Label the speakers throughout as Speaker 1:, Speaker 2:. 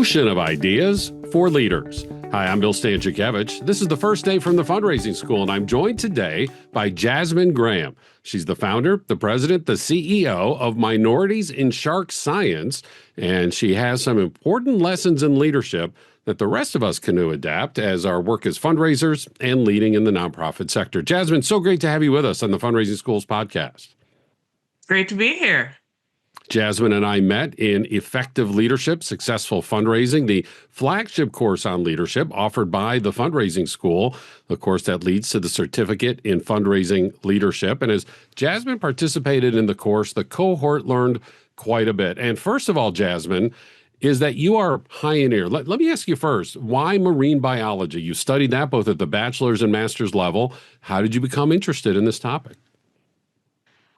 Speaker 1: ocean of ideas for leaders. Hi, I'm Bill Stanczykiewicz. This is the first day from the Fundraising School, and I'm joined today by Jasmin Graham. She's the founder, the president, the CEO of Minorities in Shark Science, and she has some important lessons in leadership that the rest of us can adapt as our work as fundraisers and leading in the nonprofit sector. Jasmin, so great to have you with us on the Fundraising Schools podcast.
Speaker 2: Great to be here.
Speaker 1: Jasmin and I met in Effective Leadership, Successful Fundraising, the flagship course on leadership offered by the Fundraising School, the course that leads to the Certificate in Fundraising Leadership. And as Jasmin participated in the course, the cohort learned quite a bit. And first of all, Jasmin, is that you are a pioneer. Let me ask you first, why marine biology? You studied that both at the bachelor's and master's level. How did you become interested in this topic?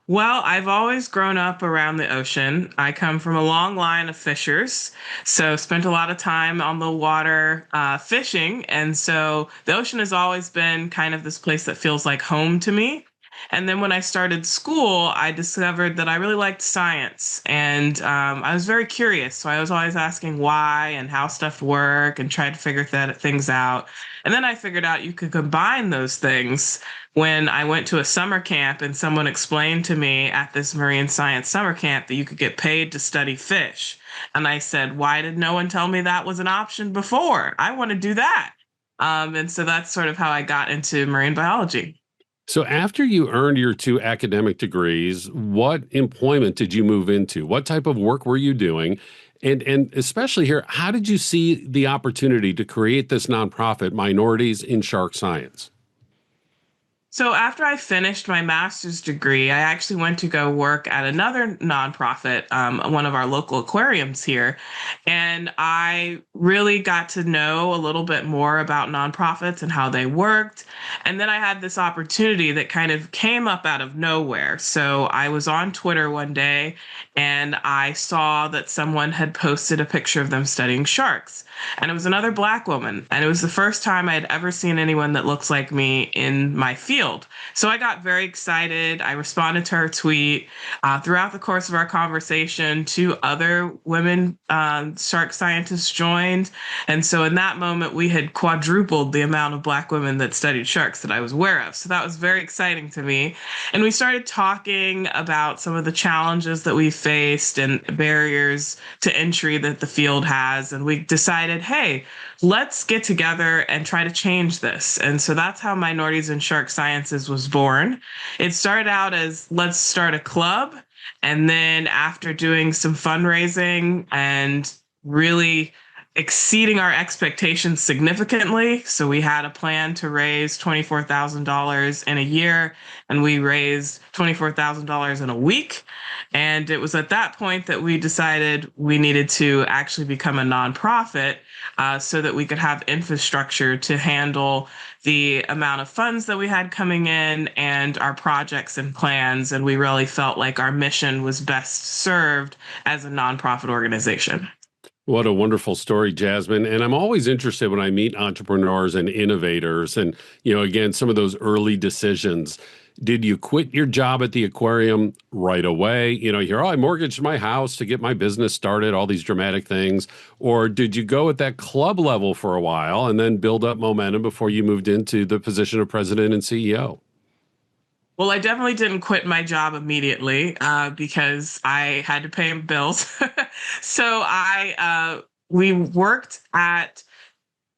Speaker 2: Well, I've always grown up around the ocean. I come from a long line of fishers, so spent a lot of time on the water fishing. And so the ocean has always been kind of this place that feels like home to me. And then when I started school, I discovered that I really liked science. And I was very curious. So I was always asking why and how stuff worked and tried to figure things out. And then I figured out you could combine those things when I went to a summer camp and someone explained to me at this marine science summer camp that you could get paid to study fish. And I said, why did no one tell me that was an option before? I want to do that. And so that's sort of how I got into marine biology.
Speaker 1: So after you earned your 2 academic degrees, what employment did you move into? What type of work were you doing? And especially here, how did you see the opportunity to create this nonprofit, Minorities in Shark Science?
Speaker 2: So after I finished my master's degree, I actually went to go work at another nonprofit, one of our local aquariums here. And I really got to know a little bit more about nonprofits and how they worked. And then I had this opportunity that kind of came up out of nowhere. So I was on Twitter one day and I saw that someone had posted a picture of them studying sharks. And it was another Black woman. And it was the first time I had ever seen anyone that looks like me in my field. So I got very excited. I responded to her tweet. Throughout the course of our conversation, 2 other women shark scientists joined. And so in that moment, we had quadrupled the amount of Black women that studied sharks that I was aware of. So that was very exciting to me. And we started talking about some of the challenges that we faced and barriers to entry that the field has. And we decided, hey, let's get together and try to change this. And so that's how Minorities in Shark Sciences was born. It started out as let's start a club. And then after doing some fundraising and really exceeding our expectations significantly. So we had a plan to raise $24,000 in a year, and we raised $24,000 in a week. And it was at that point that we decided we needed to actually become a nonprofit so that we could have infrastructure to handle the amount of funds that we had coming in and our projects and plans. And we really felt like our mission was best served as a nonprofit organization.
Speaker 1: What a wonderful story, Jasmin. And I'm always interested when I meet entrepreneurs and innovators and, again, some of those early decisions. Did you quit your job at the aquarium right away? You hear, I mortgaged my house to get my business started, all these dramatic things. Or did you go at that club level for a while and then build up momentum before you moved into the position of president and CEO?
Speaker 2: Well, I definitely didn't quit my job immediately because I had to pay bills. So we worked at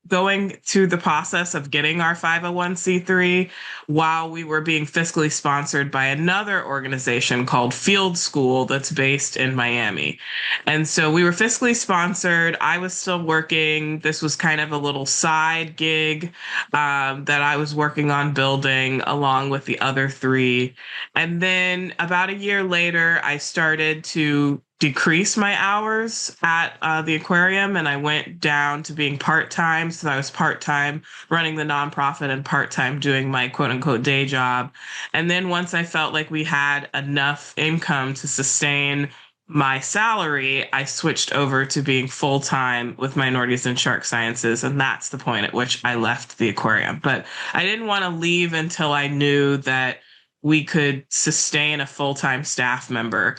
Speaker 2: going through the process of getting our 501c3 while we were being fiscally sponsored by another organization called Field School that's based in Miami. And so we were fiscally sponsored. I was still working. This was kind of a little side gig that I was working on building along with the other 3. And then about a year later, I started to decrease my hours at the aquarium, and I went down to being part-time. So I was part-time running the nonprofit and part-time doing my quote-unquote day job. And then once I felt like we had enough income to sustain my salary, I switched over to being full-time with Minorities in Shark Sciences, and that's the point at which I left the aquarium. But I didn't want to leave until I knew that we could sustain a full-time staff member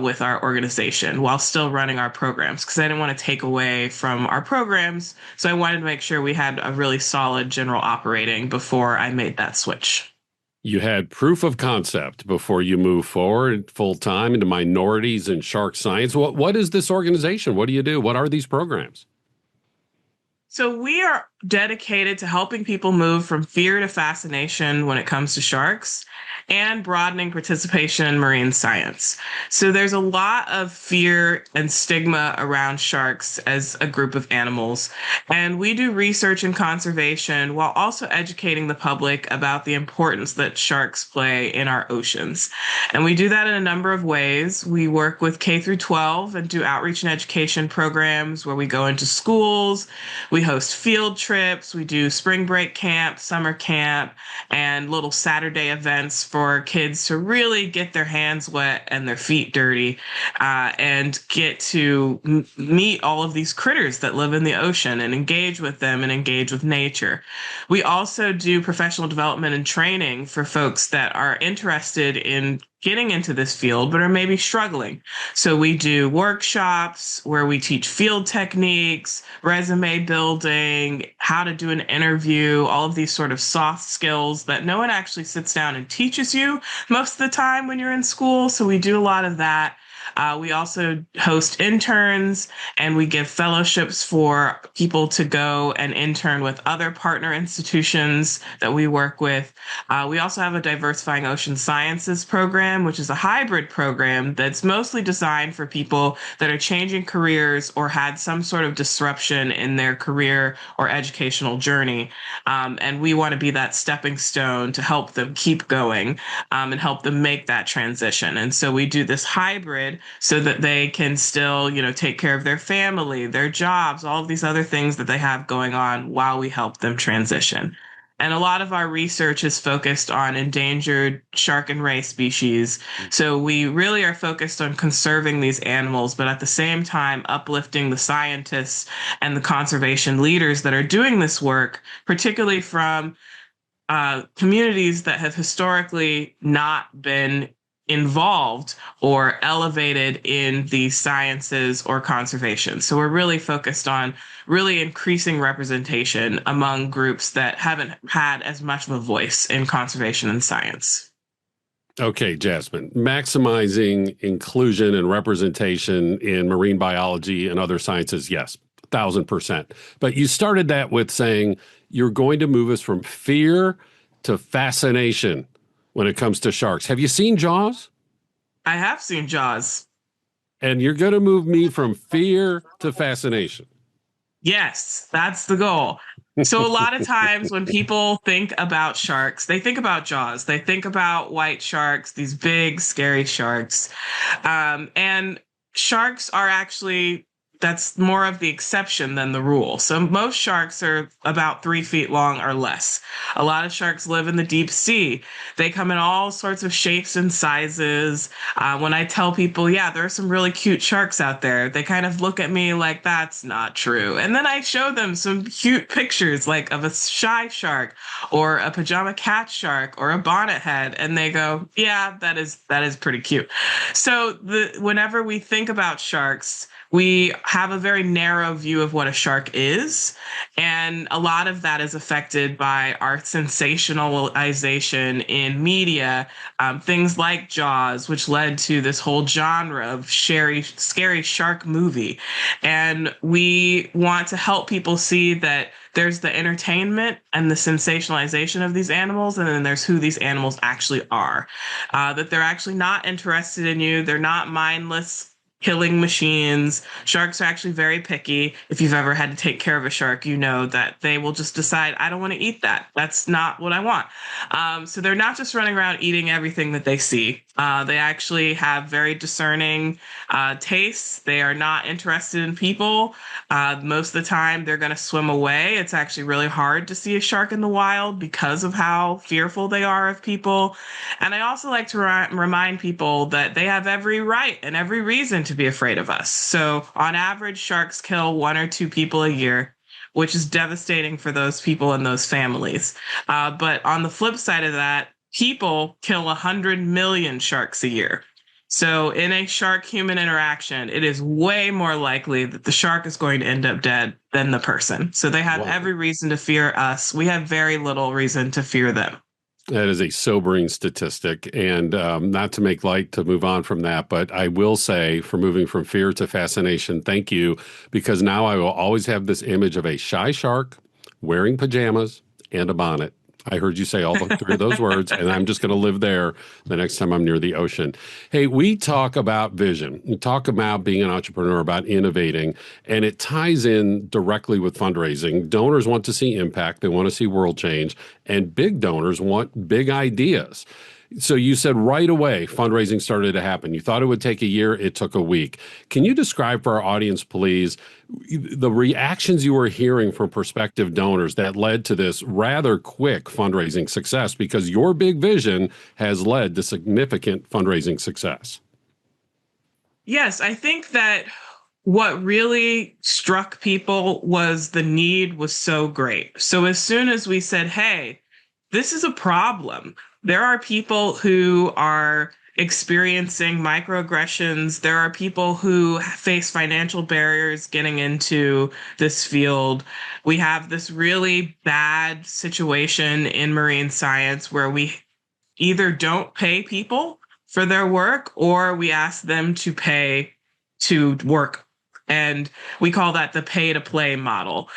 Speaker 2: with our organization while still running our programs, because I didn't want to take away from our programs. So I wanted to make sure we had a really solid general operating before I made that switch.
Speaker 1: You had proof of concept before you move forward full time into minorities and shark science. What is this organization? What do you do? What are these programs?
Speaker 2: So we are dedicated to helping people move from fear to fascination when it comes to sharks and broadening participation in marine science. So there's a lot of fear and stigma around sharks as a group of animals. And we do research and conservation while also educating the public about the importance that sharks play in our oceans. And we do that in a number of ways. We work with K through 12 and do outreach and education programs where we go into schools. We host field trips, we do spring break camp, summer camp, and little Saturday events for kids to really get their hands wet and their feet dirty and get to meet all of these critters that live in the ocean and engage with them and engage with nature. We also do professional development and training for folks that are interested in getting into this field, but are maybe struggling. So we do workshops where we teach field techniques, resume building, how to do an interview, all of these sort of soft skills that no one actually sits down and teaches you most of the time when you're in school. So we do a lot of that. We also host interns, and we give fellowships for people to go and intern with other partner institutions that we work with. We also have a diversifying ocean sciences program, which is a hybrid program that's mostly designed for people that are changing careers or had some sort of disruption in their career or educational journey. And we want to be that stepping stone to help them keep going and help them make that transition. And so we do this hybrid so that they can still, take care of their family, their jobs, all of these other things that they have going on while we help them transition. And a lot of our research is focused on endangered shark and ray species. So we really are focused on conserving these animals, but at the same time, uplifting the scientists and the conservation leaders that are doing this work, particularly from communities that have historically not been involved or elevated in the sciences or conservation. So we're really focused on really increasing representation among groups that haven't had as much of a voice in conservation and science.
Speaker 1: Okay, Jasmin, maximizing inclusion and representation in marine biology and other sciences, yes, 1,000%. But you started that with saying you're going to move us from fear to fascination when it comes to sharks. Have you seen Jaws?
Speaker 2: I have seen Jaws.
Speaker 1: And you're going to move me from fear to fascination.
Speaker 2: Yes, that's the goal. So a lot of times when people think about sharks, they think about Jaws. They think about white sharks, these big, scary sharks. And sharks are actually, that's more of the exception than the rule. So most sharks are about 3 feet long or less. A lot of sharks live in the deep sea. They come in all sorts of shapes and sizes. When I tell people, yeah, there are some really cute sharks out there, they kind of look at me like that's not true. And then I show them some cute pictures like of a shy shark or a pajama cat shark or a bonnethead, and they go, yeah, that is pretty cute. So whenever we think about sharks, we have a very narrow view of what a shark is, and a lot of that is affected by our sensationalization in media, things like Jaws, which led to this whole genre of scary shark movie. And we want to help people see that there's the entertainment and the sensationalization of these animals, and then there's who these animals actually are, that they're actually not interested in you. They're not mindless killing machines. Sharks are actually very picky. If you've ever had to take care of a shark, you know that they will just decide, I don't want to eat that. That's not what I want. So they're not just running around eating everything that they see. They actually have very discerning tastes. They are not interested in people. Most of the time, they're going to swim away. It's actually really hard to see a shark in the wild because of how fearful they are of people. And I also like to remind people that they have every right and every reason to be afraid of us. So on average, sharks kill 1 or 2 people a year, which is devastating for those people and those families. But on the flip side of that, people kill 100 million sharks a year. So, in a shark human interaction, it is way more likely that the shark is going to end up dead than the person. So, they have
Speaker 1: Wow.
Speaker 2: every reason to fear us. We have very little reason to fear them.
Speaker 1: That is a sobering statistic, and not to make light to move on from that, but I will say, for moving from fear to fascination, thank you, because now I will always have this image of a shy shark wearing pajamas and a bonnet. I heard you say all the three of those words, and I'm just going to live there the next time I'm near the ocean. Hey, we talk about vision. We talk about being an entrepreneur, about innovating, and it ties in directly with fundraising. Donors want to see impact, they want to see world change, and big donors want big ideas. So you said right away fundraising started to happen. You thought it would take a year, it took a week. Can you describe for our audience, please, the reactions you were hearing from prospective donors that led to this rather quick fundraising success? Because your big vision has led to significant fundraising success.
Speaker 2: Yes, I think that what really struck people was the need was so great. So as soon as we said, hey, this is a problem, there are people who are experiencing microaggressions. There are people who face financial barriers getting into this field. We have this really bad situation in marine science where we either don't pay people for their work or we ask them to pay to work. And we call that the pay to play model.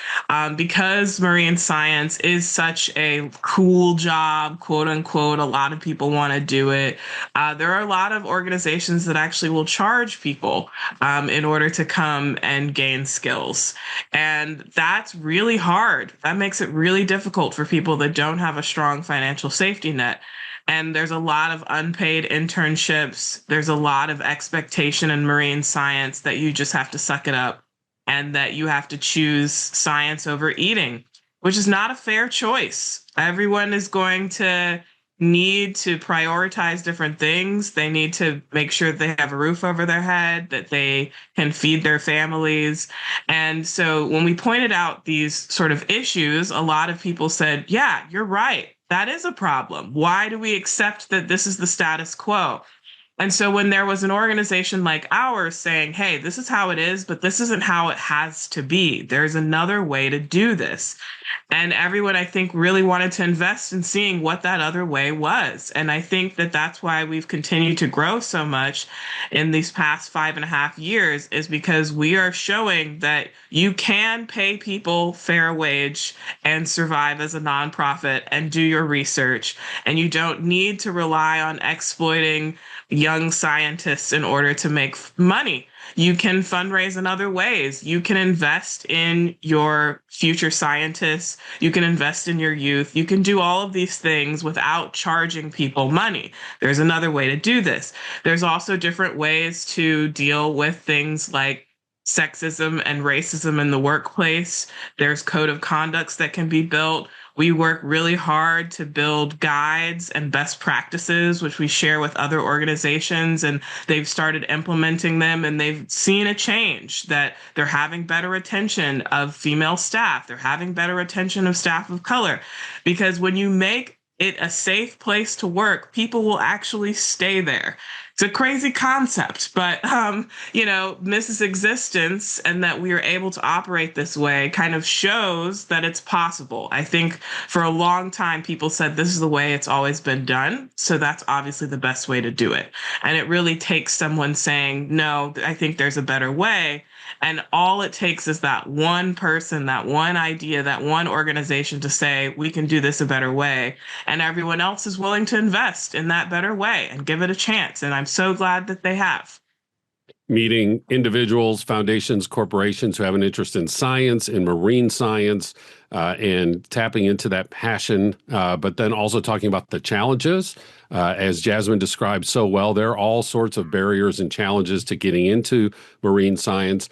Speaker 2: Because marine science is such a cool job, quote unquote, a lot of people want to do it. There are a lot of organizations that actually will charge people in order to come and gain skills. And that's really hard. That makes it really difficult for people that don't have a strong financial safety net. And there's a lot of unpaid internships. There's a lot of expectation in marine science that you just have to suck it up and that you have to choose science over eating, which is not a fair choice. Everyone is going to need to prioritize different things. They need to make sure they have a roof over their head, that they can feed their families. And so when we pointed out these sort of issues, a lot of people said, yeah, you're right. That is a problem. Why do we accept that this is the status quo? And so when there was an organization like ours saying, hey, this is how it is, but this isn't how it has to be. There's another way to do this. And everyone, I think, really wanted to invest in seeing what that other way was. And I think that that's why we've continued to grow so much in these past 5.5 years, is because we are showing that you can pay people fair wage and survive as a nonprofit and do your research. And you don't need to rely on exploiting young scientists in order to make money. You can fundraise in other ways. You can invest in your future scientists. You can invest in your youth. You can do all of these things without charging people money. There's another way to do this. There's also different ways to deal with things like sexism and racism in the workplace. There's code of conducts that can be built. We work really hard to build guides and best practices, which we share with other organizations, and they've started implementing them and they've seen a change, that they're having better retention of female staff. They're having better retention of staff of color, because when you make it a safe place to work, people will actually stay there. It's a crazy concept, but Mrs. Existence and that we are able to operate this way kind of shows that it's possible. I think for a long time, people said this is the way it's always been done. So that's obviously the best way to do it. And it really takes someone saying, no, I think there's a better way. And all it takes is that one person, that one idea, that one organization to say, we can do this a better way. And everyone else is willing to invest in that better way and give it a chance. And I'm so glad that they have.
Speaker 1: Meeting individuals, foundations, corporations who have an interest in science, in marine science, and tapping into that passion, but then also talking about the challenges. As Jasmin described so well, there are all sorts of barriers and challenges to getting into marine science,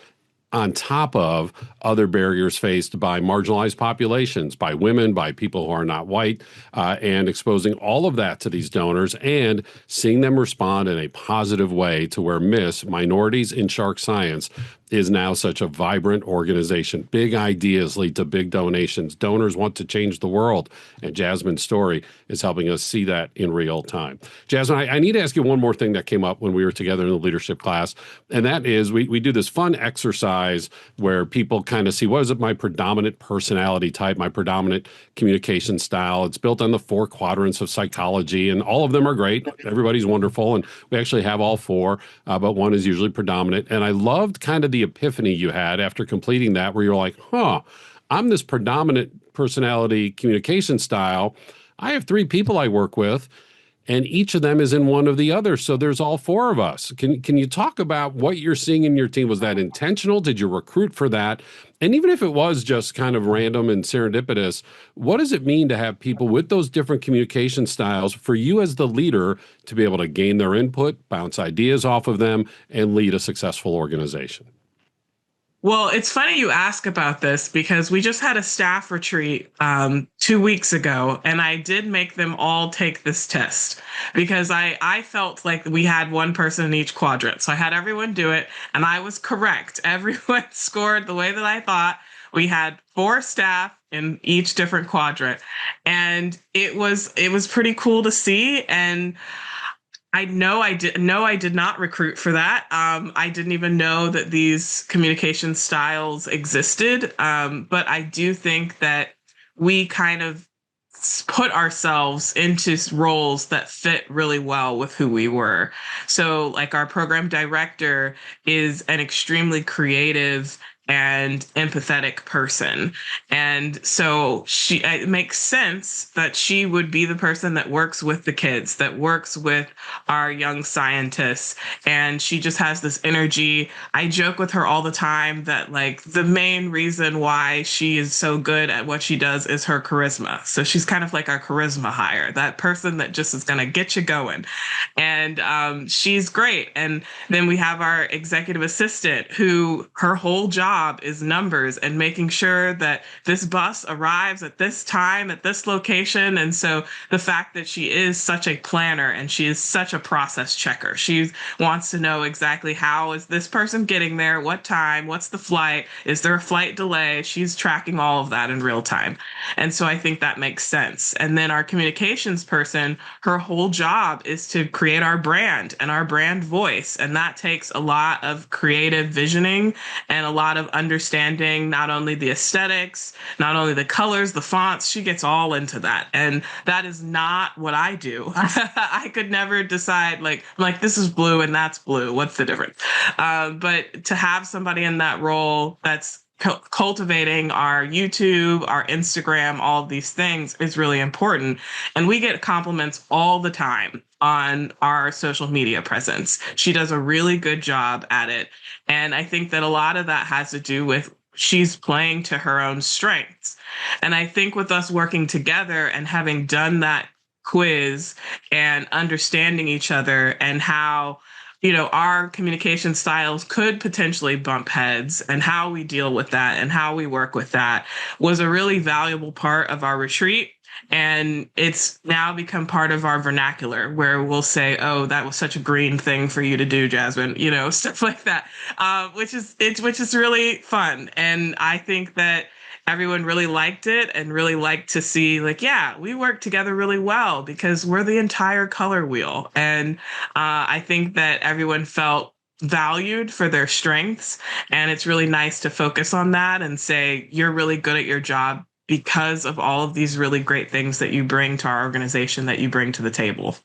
Speaker 1: on top of other barriers faced by marginalized populations, by women, by people who are not white, and exposing all of that to these donors and seeing them respond in a positive way to where Minorities in Shark Science is now such a vibrant organization. Big ideas lead to big donations. Donors want to change the world. And Jasmin's story is helping us see that in real time. Jasmin, I need to ask you one more thing that came up when we were together in the leadership class. And that is we do this fun exercise where people kind of see, what is it, my predominant personality type, my predominant communication style. It's built on the 4 quadrants of psychology, and all of them are great. Everybody's wonderful. And we actually have all 4, but one is usually predominant. And I loved kind of the epiphany you had after completing that, where you're like, I'm this predominant personality communication style. I have 3 people I work with, and each of them is in one of the others. So there's all 4 of us. Can you talk about what you're seeing in your team? Was that intentional? Did you recruit for that? And even if it was just kind of random and serendipitous, what does it mean to have people with those different communication styles for you as the leader to be able to gain their input, bounce ideas off of them, and lead a successful organization?
Speaker 2: Well, it's funny you ask about this because we just had a staff retreat 2 weeks ago, and I did make them all take this test because I felt like we had one person in each quadrant. So I had everyone do it, and I was correct. Everyone scored the way that I thought. We had 4 staff in each different quadrant, and it was pretty cool to see. And I did not recruit for that. I didn't even know that these communication styles existed. But I do think that we kind of put ourselves into roles that fit really well with who we were. So like our program director is an extremely creative and empathetic person. And so it makes sense that she would be the person that works with the kids, that works with our young scientists. And she just has this energy. I joke with her all the time that like the main reason why she is so good at what she does is her charisma. So she's kind of like our charisma hire, that person that just is going to get you going. And she's great. And then we have our executive assistant who her whole job is numbers and making sure that this bus arrives at this time at this location. And so the fact that she is such a planner and she is such a process checker, she wants to know exactly how is this person getting there, what time, what's the flight, is there a flight delay? She's tracking all of that in real time. And so I think that makes sense. And then our communications person, her whole job is to create our brand and our brand voice. And that takes a lot of creative visioning and a lot of understanding, not only the aesthetics, not only the colors, the fonts, she gets all into that. And that is not what I do. I could never decide like this is blue and that's blue. What's the difference? But to have somebody in that role that's cultivating our YouTube, our Instagram, all of these things is really important. And we get compliments all the time on our social media presence. She does a really good job at it. And I think that a lot of that has to do with she's playing to her own strengths. And I think with us working together and having done that quiz and understanding each other and how our communication styles could potentially bump heads and how we deal with that and how we work with that was a really valuable part of our retreat. And it's now become part of our vernacular where we'll say, oh, that was such a green thing for you to do, Jasmin, stuff like that, which is really fun. And I think that everyone really liked it and really liked to see we work together really well because we're the entire color wheel. And I think that everyone felt valued for their strengths. And it's really nice to focus on that and say, you're really good at your job because of all of these really great things that you bring to our organization, that you bring to the table.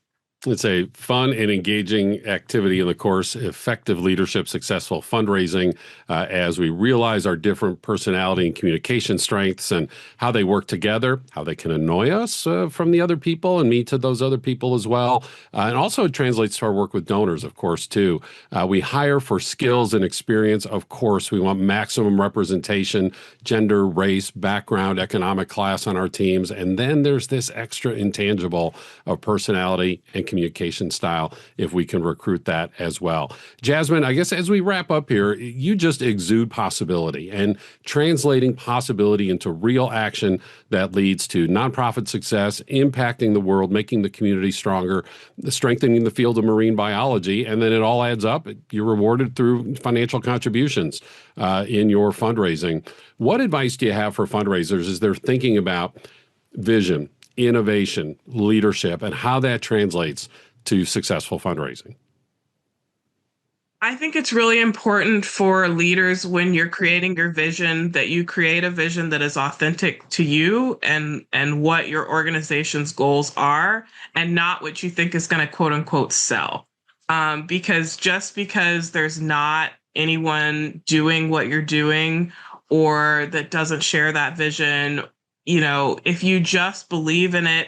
Speaker 1: It's a fun and engaging activity in the course, effective leadership, successful fundraising, as we realize our different personality and communication strengths and how they work together, how they can annoy us from the other people and me to those other people as well. And also it translates to our work with donors, of course, too. We hire for skills and experience. Of course, we want maximum representation, gender, race, background, economic class on our teams. And then there's this extra intangible of personality and communication style if we can recruit that as well. Jasmin, I guess as we wrap up here, you just exude possibility, and translating possibility into real action that leads to nonprofit success, impacting the world, making the community stronger, strengthening the field of marine biology, and then it all adds up. You're rewarded through financial contributions in your fundraising. What advice do you have for fundraisers as they're thinking about vision, innovation, leadership, and how that translates to successful fundraising?
Speaker 2: I think it's really important for leaders when you're creating your vision that you create a vision that is authentic to you and what your organization's goals are, and not what you think is going to quote unquote sell. Because just because there's not anyone doing what you're doing or that doesn't share that vision, if you just believe in it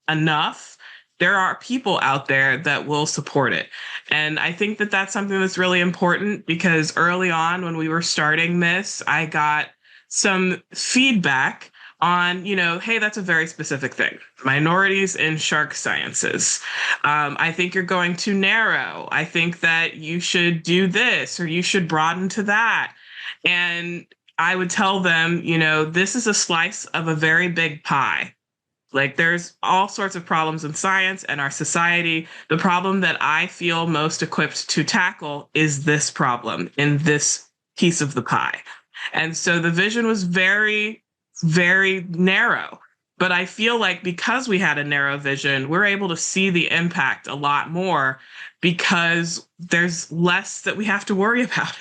Speaker 2: enough, there are people out there that will support it. And I think that that's something that's really important, because early on when we were starting this, I got some feedback on, hey, that's a very specific thing. Minorities in shark sciences. I think you're going too narrow. I think that you should do this or you should broaden to that. And I would tell them, this is a slice of a very big pie. Like, there's all sorts of problems in science and our society. The problem that I feel most equipped to tackle is this problem in this piece of the pie. And so the vision was very, very narrow. But I feel like because we had a narrow vision, we're able to see the impact a lot more because there's less that we have to worry about.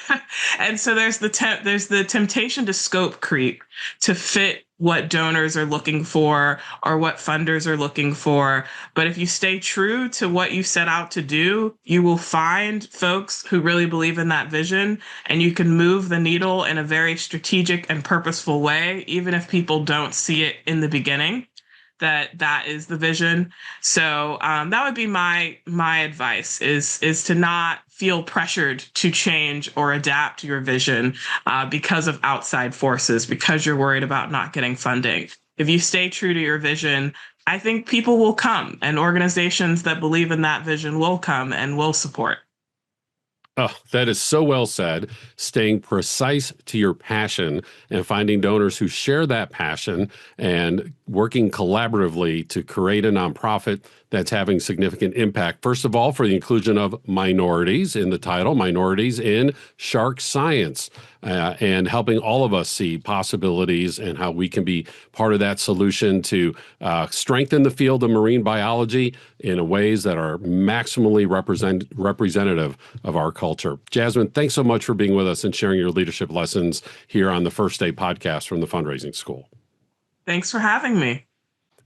Speaker 2: And so there's the temptation to scope creep, to fit what donors are looking for or what funders are looking for. But if you stay true to what you set out to do, you will find folks who really believe in that vision, and you can move the needle in a very strategic and purposeful way, even if people don't see it in the beginning, that is the vision. So that would be my advice is to not feel pressured to change or adapt your vision because of outside forces, because you're worried about not getting funding. If you stay true to your vision, I think people will come, and organizations that believe in that vision will come and will support.
Speaker 1: Oh, that is so well said. Staying precise to your passion and finding donors who share that passion and working collaboratively to create a nonprofit that's having significant impact. First of all, for the inclusion of minorities in the title, minorities in shark science, and helping all of us see possibilities and how we can be part of that solution to strengthen the field of marine biology in ways that are maximally representative of our culture. Jasmin, thanks so much for being with us and sharing your leadership lessons here on the First Day podcast from the Fundraising School.
Speaker 2: Thanks for having me.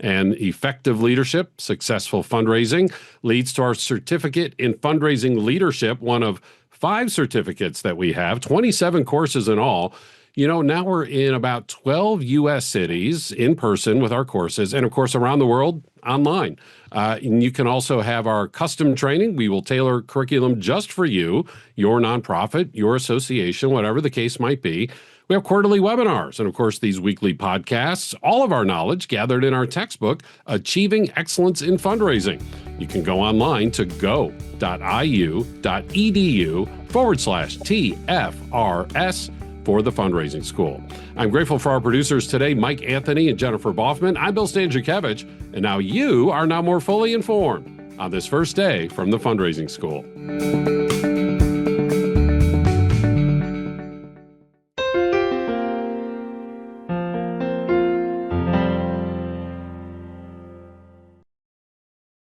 Speaker 1: And effective leadership, successful fundraising leads to our certificate in fundraising leadership, one of 5 certificates that we have, 27 courses in all. Now we're in about 12 U.S. cities in person with our courses, and of course around the world online. And you can also have our custom training. We will tailor curriculum just for you, your nonprofit, your association, whatever the case might be. We have quarterly webinars and, of course, these weekly podcasts, all of our knowledge gathered in our textbook, Achieving Excellence in Fundraising. You can go online to go.iu.edu/TFRS for the Fundraising School. I'm grateful for our producers today, Mike Anthony and Jennifer Boffman. I'm Bill Stanczykiewicz, and now you are more fully informed on this first day from the Fundraising School.